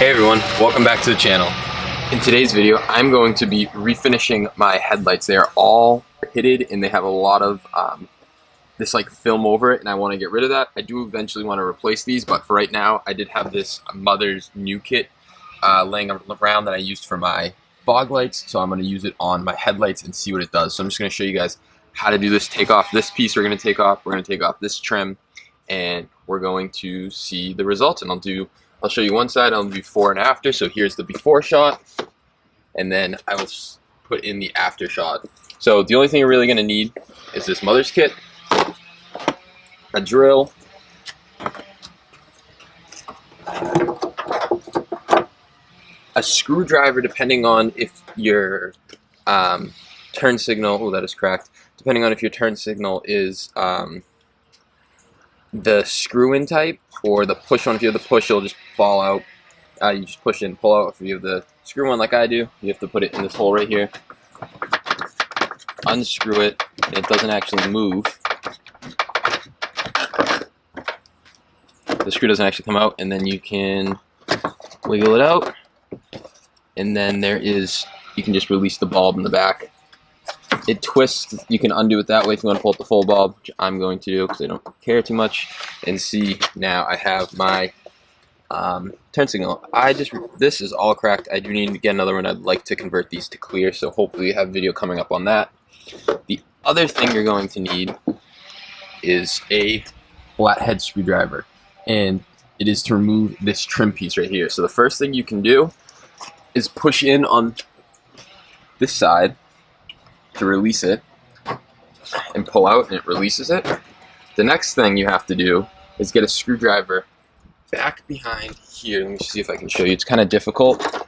Hey everyone, welcome back to the channel. In today's video, I'm going to be refinishing my headlights. They are all pitted and they have a lot of this like film over it, and I want to get rid of that. I do eventually want to replace these, but for right now, I did have this Mother's new kit laying around that I used for my fog lights, so I'm going to use it on my headlights and see what it does. So I'm just going to show you guys how to do this. Take off this piece we're going to take off, we're going to take off this trim, and we're going to see the results. And I'll show you one side, I'll do before and after. So here's the before shot, and then I will put in the after shot. So the only thing you're really going to need is this Mother's kit, a drill, a screwdriver depending on if your turn signal, oh that is cracked, depending on if your turn signal is the screw-in type or the push one. If you have the push, it'll just fall out. You just push in, pull out. If you have the screw one like I do, you have to put it in this hole right here, unscrew it, and it doesn't actually move. The screw doesn't actually come out, and then you can wiggle it out, and then you can just release the bulb in the back. It twists, you can undo it that way if you want to pull up the full bulb, which I'm going to do because I don't care too much. And see, now I have my turn signal. This is all cracked. I do need to get another one. I'd like to convert these to clear, so hopefully we have a video coming up on that. The other thing you're going to need is a flathead screwdriver, and it is to remove this trim piece right here. So the first thing you can do is push in on this side to release it and pull out, and it releases it. The next thing you have to do is get a screwdriver back behind here. Let me see if I can show you. It's kind of difficult.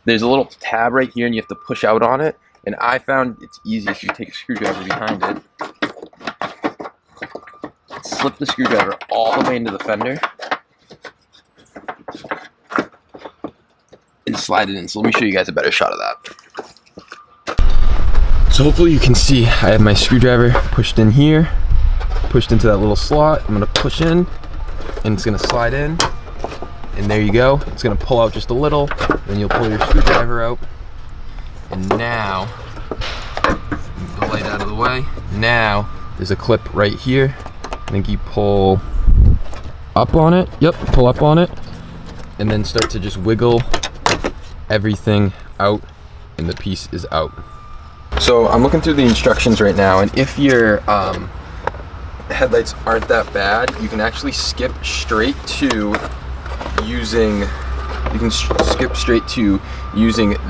There's a little tab right here and you have to push out on it, and I found it's easy if you take a screwdriver behind it, slip the screwdriver all the way into the fender and slide it in. So let me show you guys a better shot of that. So hopefully you can see I have my screwdriver pushed in here, pushed into that little slot. I'm going to push in and it's going to slide in, and there you go. It's going to pull out just a little, then you'll pull your screwdriver out, and now move the light out of the way. Now there's a clip right here. I think you pull up on it, yep, pull up on it, and then start to just wiggle everything out, and the piece is out. So I'm looking through the instructions right now, and if your headlights aren't that bad, you can actually skip straight to using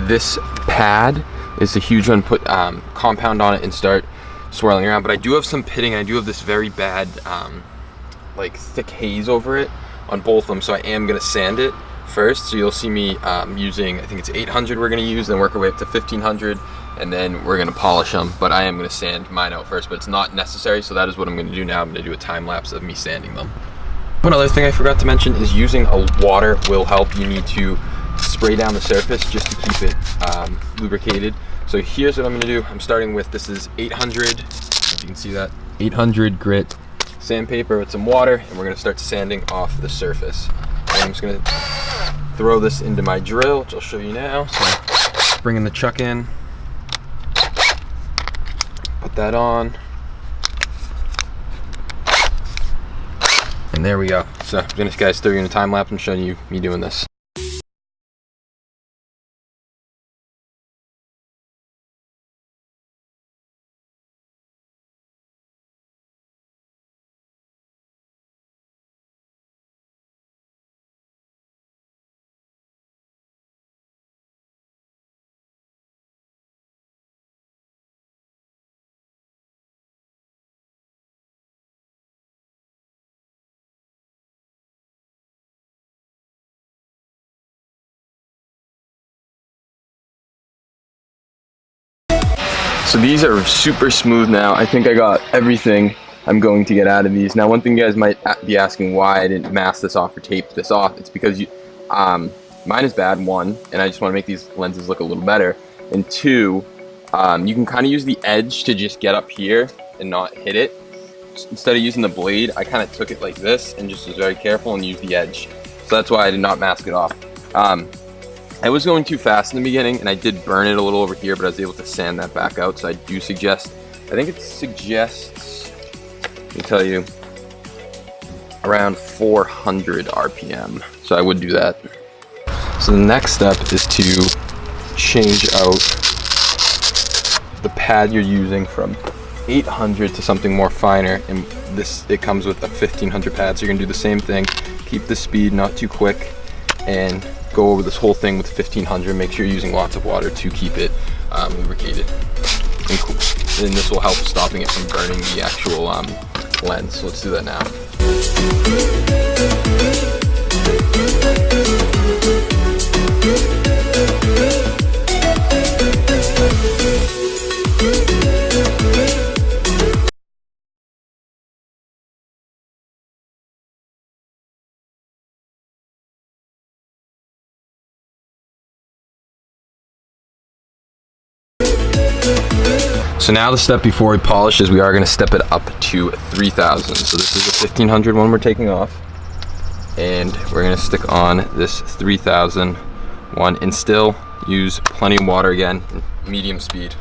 this pad. It's a huge one. Put compound on it and start swirling around. But I do have some pitting. I do have this very bad like thick haze over it on both of them, so I am gonna sand it first. So you'll see me using, I think it's 800 we're gonna use, then work our way up to 1500, and then we're gonna polish them. But I am gonna sand mine out first, but it's not necessary, so that is what I'm gonna do now. I'm gonna do a time lapse of me sanding them. One other thing I forgot to mention is using a water will help. You need to spray down the surface just to keep it lubricated. So here's what I'm gonna do. I'm starting with, this is 800, if you can see that, 800 grit sandpaper with some water, and we're gonna start sanding off the surface. And I'm just gonna throw this into my drill, which I'll show you now. So bringing the chuck in, put that on, and there we go. So I'm gonna guys throw you in a time lapse and show you me doing this. So these are super smooth now. I think I got everything I'm going to get out of these. Now, one thing you guys might be asking why I didn't mask this off or tape this off. It's because mine is bad, one, and I just want to make these lenses look a little better. And two, you can kind of use the edge to just get up here and not hit it. Instead of using the blade, I kind of took it like this and just was very careful and used the edge. So that's why I did not mask it off. I was going too fast in the beginning, and I did burn it a little over here, but I was able to sand that back out. So I do suggest, I think it suggests, let me tell you, around 400 RPM. So I would do that. So the next step is to change out the pad you're using from 800 to something more finer, and this, it comes with a 1500 pad. So you're gonna do the same thing, keep the speed not too quick, and go over this whole thing with 1500. Make sure you're using lots of water to keep it lubricated and cool. And this will help stopping it from burning the actual lens. So let's do that now. So now the step before we polish is we are going to step it up to 3000. So this is the 1500 one we're taking off, and we're going to stick on this 3000 one, and still use plenty of water again, medium speed.